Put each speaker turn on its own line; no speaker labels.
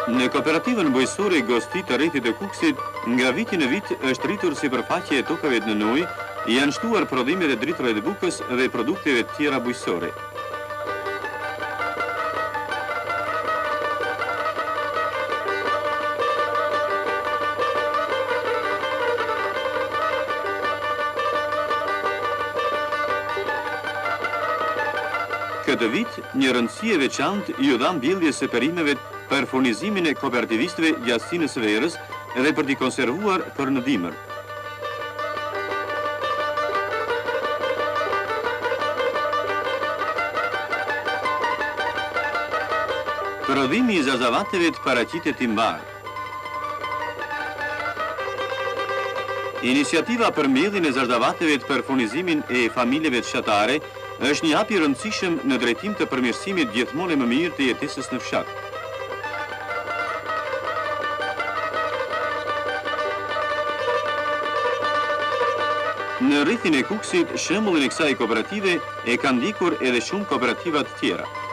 Në kooperativën bujësore Gosti të Rrethit të Kukësit, nga viti në vit është rritur sipërfaqja e tokave në Noj, janë shtuar prodhimet e driturave të bukës dhe produkteve tjera bujësore. Këtë vit, një rëndësi e veçantë ju dha mbjelljes së perimeve për furnizimin e kooperativistëve gjatë sinës së verës dhe për t'i konservuar për në dimër. Prodhimi i zarzavateve të paraqitet i mbar. Iniciativa për mbjelljen e zarzavateve për furnizimin e familjeve të fshatare është një hap i rëndësishëm në drejtim të përmirësimit gjithmonë më mirë të jetesës në fshat. Në rrethin e Kukësit, shembullin e kësaj kooperative e kanë ndjekur edhe shumë kooperativa të tjera.